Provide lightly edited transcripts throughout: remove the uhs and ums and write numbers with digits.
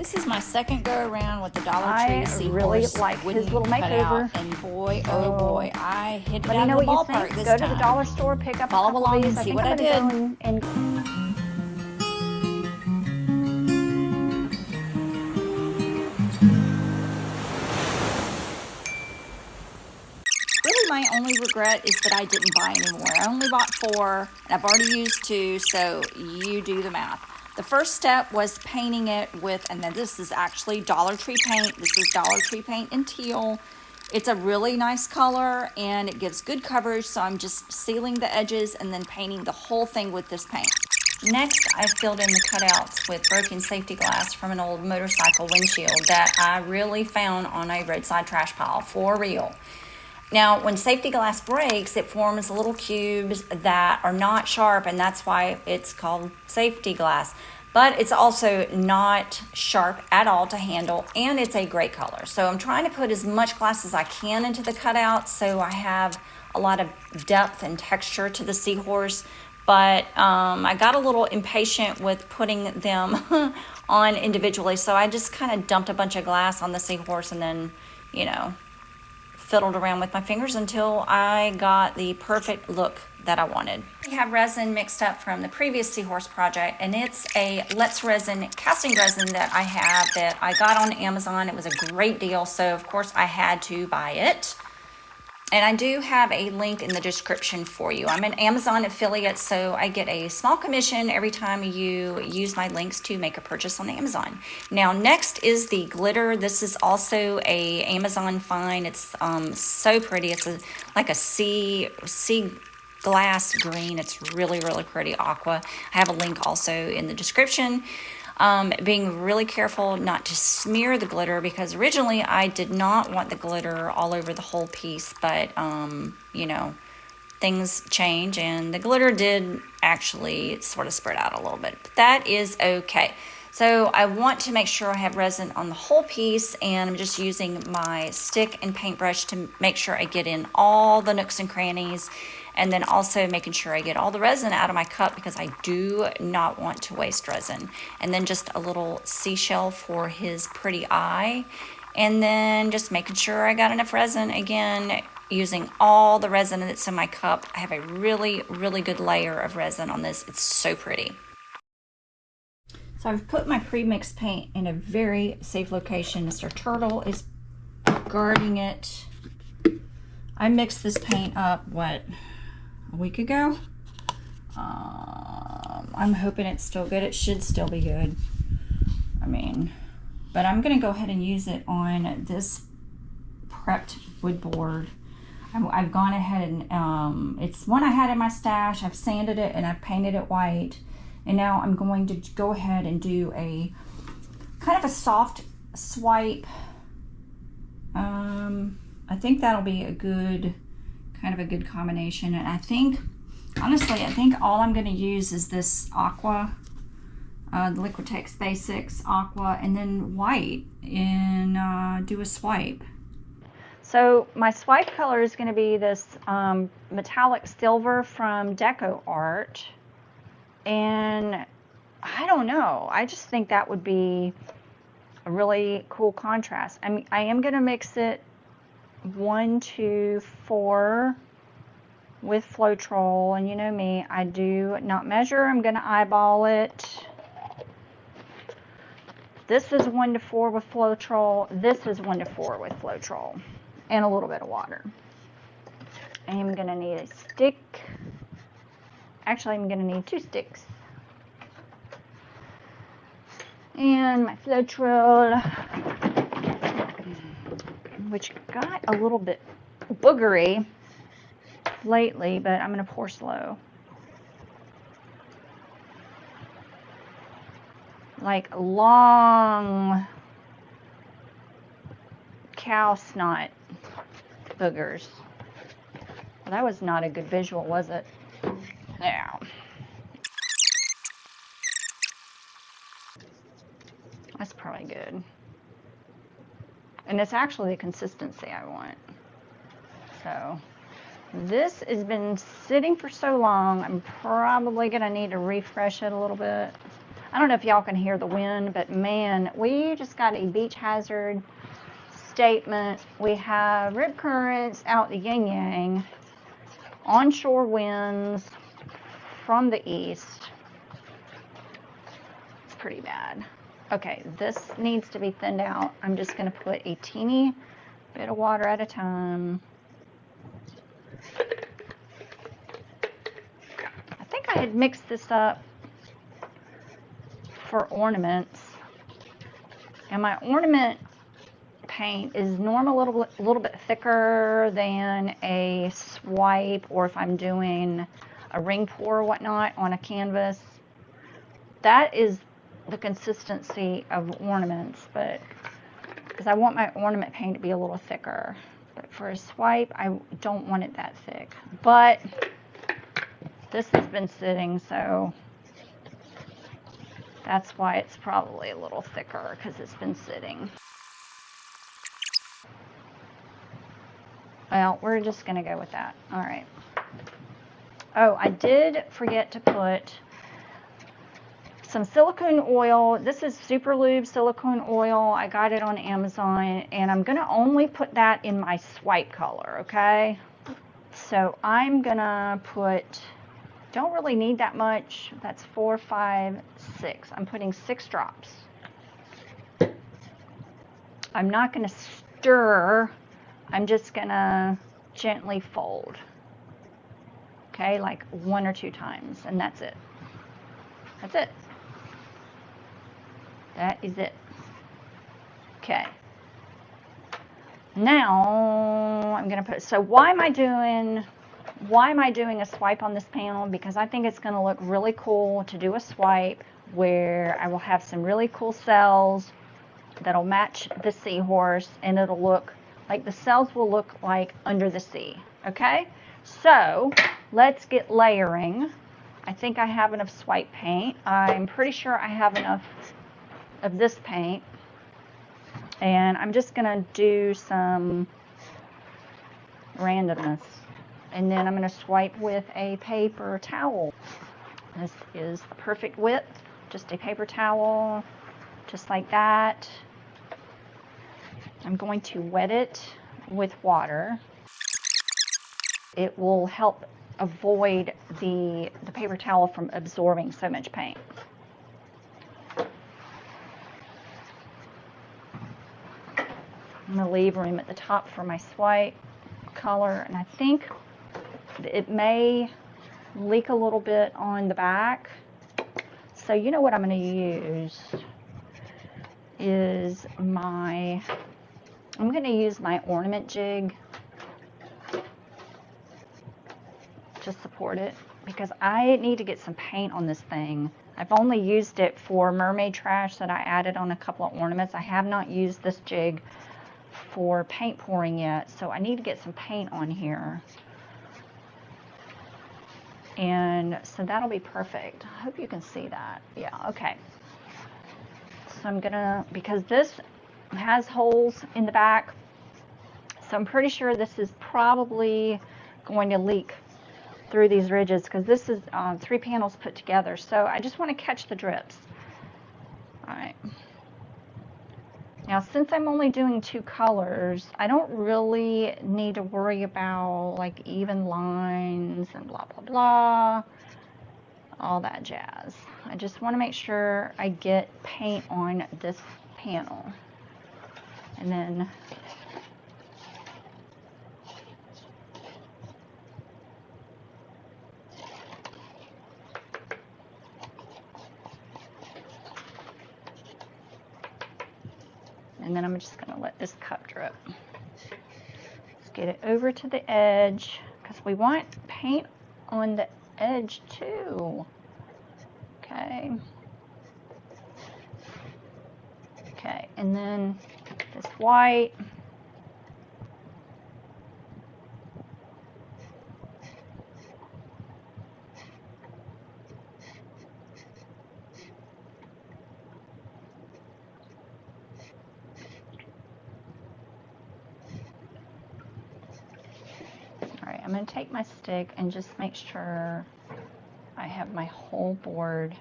This is my second go around with the Dollar Tree Seahorse. I really like his little makeover. And boy, oh boy, I hit it out know of the what ballpark you think. this Go time. to the dollar store, pick up Follow a couple along of these. and see I what think I I'm did. gonna go and Really, my only regret is that I didn't buy any more. I only bought 4, and I've already used 2, so you do the math. The first step was painting it with, and then this is actually Dollar Tree paint. This is Dollar Tree paint in teal. It's a really nice color, and it gives good coverage, so I'm just sealing the edges and then painting the whole thing with this paint. Next, I filled in the cutouts with broken safety glass from an old motorcycle windshield that I really found on a roadside trash pile, for real. Now, when safety glass breaks, it forms little cubes that are not sharp, and that's why it's called safety glass. But it's also not sharp at all to handle, and it's a great color. So I'm trying to put as much glass as I can into the cutout so I have a lot of depth and texture to the Seahorse. But I got a little impatient with putting them on individually, so I just kind of dumped a bunch of glass on the Seahorse and then, you know, fiddled around with my fingers until I got the perfect look that I wanted. We have resin mixed up from the previous Seahorse project, and it's a Let's Resin casting resin that I have that I got on Amazon. It was a great deal, so of course I had to buy it. And I do have a link in the description for you. I'm an Amazon affiliate, so I get a small commission every time you use my links to make a purchase on Amazon. Now, next is the glitter. This is also a Amazon find. It's so pretty. It's like a sea glass green. It's really, really pretty, aqua. I have a link also in the description. Being really careful not to smear the glitter, because originally I did not want the glitter all over the whole piece, but you know, things change, and the glitter did actually sort of spread out a little bit, but that is okay. So I want to make sure I have resin on the whole piece, and I'm just using my stick and paintbrush to make sure I get in all the nooks and crannies, and then also making sure I get all the resin out of my cup, because I do not want to waste resin. And then just a little seashell for his pretty eye, and then just making sure I got enough resin. Again, using all the resin that's in my cup. I have a really, really good layer of resin on this. It's so pretty. So I've put my pre-mixed paint in a very safe location. Mr. Turtle is guarding it. I mixed this paint up, what, a week ago? I'm hoping it's still good. It should still be good. I mean, but I'm gonna go ahead and use it on this prepped wood board. I've gone ahead and, it's one I had in my stash. I've sanded it and I've painted it white. And now I'm going to go ahead and do a kind of a soft swipe. I think that'll be a good, kind of a good combination. And I think, honestly, I think all I'm going to use is this aqua, the Liquitex Basics aqua, and then white, and do a swipe. So my swipe color is going to be this metallic silver from Deco Art. And I don't know, I just think that would be a really cool contrast. I mean, I am going to mix it 1, 2, 4 with Floetrol, and you know me, I do not measure. I'm going to eyeball it. This is 1 to 4 with Floetrol. This is 1 to 4 with Floetrol, and a little bit of water. I am going to need a stick. Actually, I'm going to need 2 sticks. And my Floetrol, which got a little bit boogery lately, but I'm going to pour slow. Like long cow snot boogers. Well, that was not a good visual, was it? Yeah. That's probably good. And it's actually the consistency I want. So this has been sitting for so long, I'm probably going to need to refresh it a little bit. I don't know if y'all can hear the wind, but man, we just got a beach hazard statement. We have rip currents out the yin yang, onshore winds from the east. It's pretty bad. Okay, this needs to be thinned out. I'm just going to put a teeny bit of water at a time. I think I had mixed this up for ornaments, and my ornament paint is normally a little bit thicker than a swipe, or if I'm doing a ring pour or whatnot on a canvas. That is the consistency of ornaments, but because I want my ornament paint to be a little thicker. But for a swipe, I don't want it that thick. But this has been sitting, so that's why it's probably a little thicker, because it's been sitting. Well, we're just going to go with that. All right. Oh, I did forget to put some silicone oil. This is Super Lube silicone oil. I got it on Amazon, and I'm going to only put that in my swipe color, okay? So I'm going to put, don't really need that much. That's 4, 5, 6. I'm putting 6 drops. I'm not going to stir. I'm just going to gently fold. Okay, like 1 or 2 times, and that's it. That's it. That is it. Okay. Now I'm going to put, so why am I doing a swipe on this panel? Because I think it's going to look really cool to do a swipe where I will have some really cool cells that'll match the Seahorse, and it'll look like the cells will look like under the sea. Okay, so let's get layering. I think I have enough swipe paint. I'm pretty sure I have enough of this paint, and I'm just gonna do some randomness, and then I'm gonna swipe with a paper towel. This is the perfect width, just a paper towel, just like that. I'm going to wet it with water. It will help avoid the paper towel from absorbing so much paint. I'm going to leave room at the top for my swipe color, and I think it may leak a little bit on the back. So you know what I'm going to use is I'm going to use my ornament jig to support it, because I need to get some paint on this thing. I've only used it for Mermaid Trash that I added on a couple of ornaments. I have not used this jig for paint pouring yet, so I need to get some paint on here. And so that'll be perfect. I hope you can see that. Yeah, okay. So I'm gonna, because this has holes in the back, so I'm pretty sure this is probably going to leak through these ridges, because this is 3 panels put together, so I just want to catch the drips. All right. Now, since I'm only doing 2 colors, I don't really need to worry about like even lines and blah blah blah, all that jazz. I just want to make sure I get paint on this panel, and then I'm just going to let this cup drip. Let's get it over to the edge, because we want paint on the edge too. Okay. Okay, and then this white. I'm going to take my stick and just make sure I have my whole board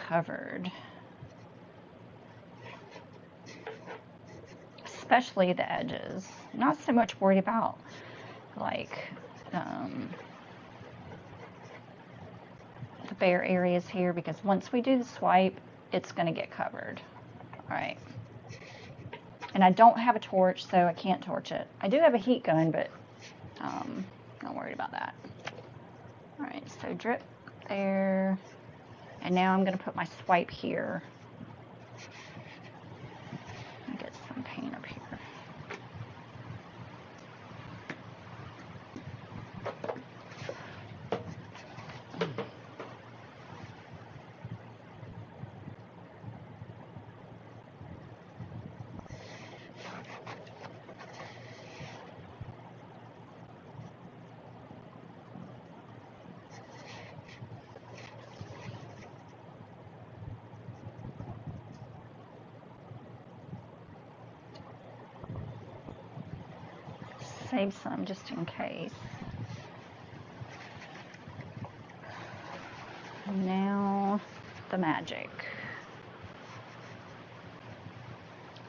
covered. Especially the edges. Not so much worried about like the bare areas here, because once we do the swipe, it's going to get covered. All right. And I don't have a torch, so I can't torch it. I do have a heat gun, but not worried about that. All right, so drip there. And now I'm going to put my swipe here. Get some paint up here. Save some just in case. And now the magic.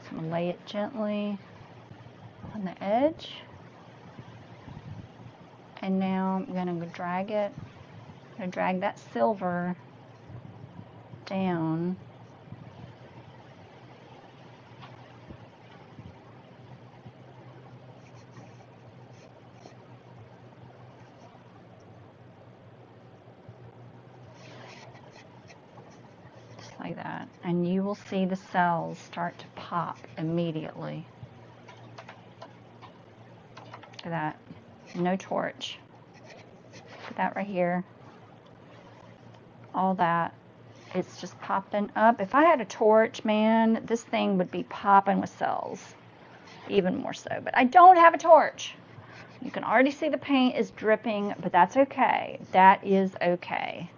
So I'm going to lay it gently on the edge. And now I'm going to drag it. I'm going to drag that silver down. Like that, and you will see the cells start to pop immediately. Look at that. No torch. Look at that right here. All that. It's just popping up. If I had a torch, man, this thing would be popping with cells. Even more so. But I don't have a torch. You can already see the paint is dripping, but that's okay. That is okay.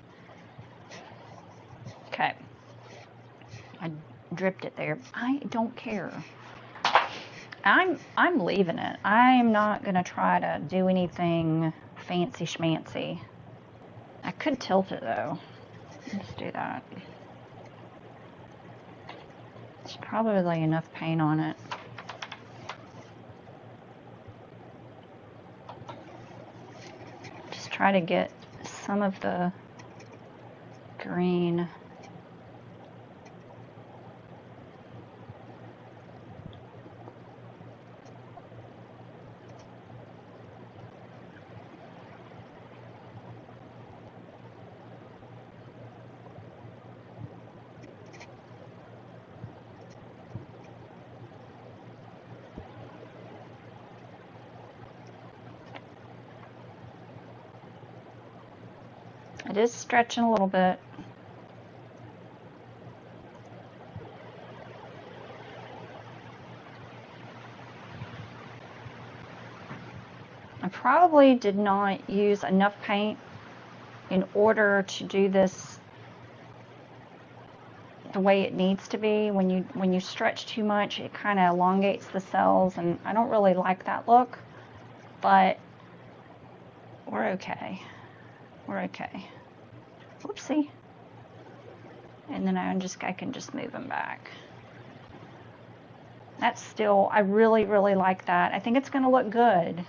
Okay. I dripped it there. I don't care. I'm leaving it. I'm not gonna try to do anything fancy schmancy. I could tilt it though. Let's do that. There's probably enough paint on it. Just try to get some of the green. It is stretching a little bit. I probably did not use enough paint in order to do this the way it needs to be. When you stretch too much, it kind of elongates the cells, and I don't really like that look, but we're okay. We're okay. Whoopsie. And then I can just move them back. That's still, I really, really like that. I think it's going to look good.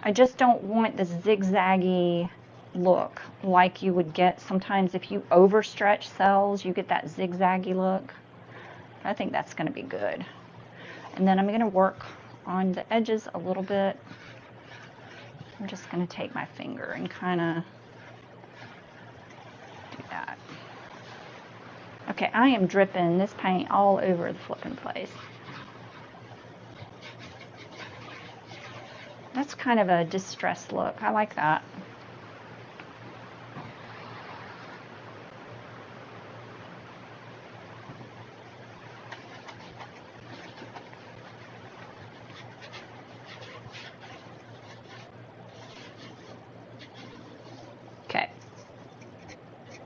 I just don't want the zigzaggy look like you would get sometimes if you overstretch cells, you get that zigzaggy look. I think that's going to be good. And then I'm going to work on the edges a little bit. I'm just going to take my finger and kind of do that. Okay, I am dripping this paint all over the flipping place. That's kind of a distressed look. I like that. Okay.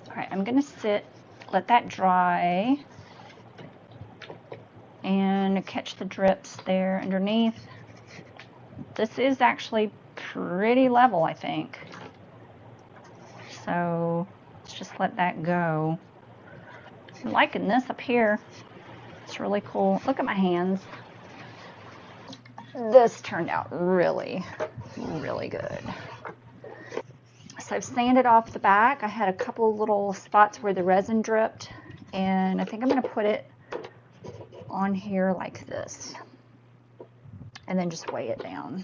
All right, I'm gonna let that dry and catch the drips there underneath. This is actually pretty level, I think. So let's just let that go. I'm liking this up here. It's really cool. Look at my hands. This turned out really, really good. So I've sanded off the back. I had a couple little spots where the resin dripped, and I think I'm going to put it on here like this, and then just weigh it down.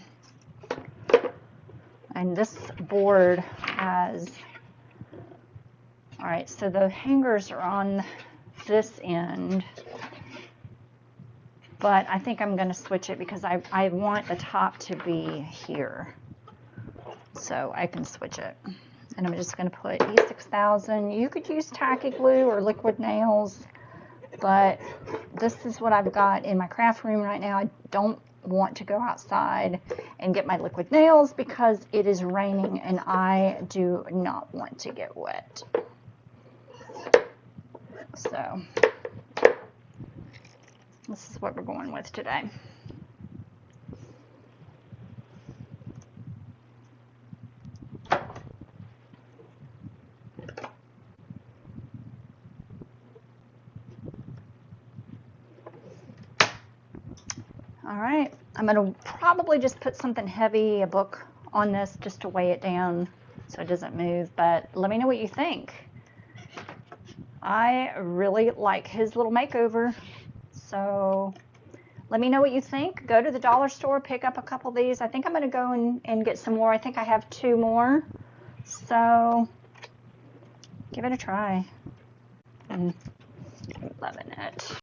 And this board has, all right, so the hangers are on this end, but I think I'm going to switch it because I want the top to be here. So I can switch it. And I'm just going to put E6000. You could use tacky glue or liquid nails, but this is what I've got in my craft room right now. I don't want to go outside and get my liquid nails because it is raining and I do not want to get wet. So this is what we're going with today. All right, I'm going to probably just put something heavy, a book on this just to weigh it down so it doesn't move, but let me know what you think. I really like his little makeover, so let me know what you think. Go to the dollar store, pick up a couple of these. I think I'm going to go and get some more. I think I have 2 more, so give it a try. I'm loving it.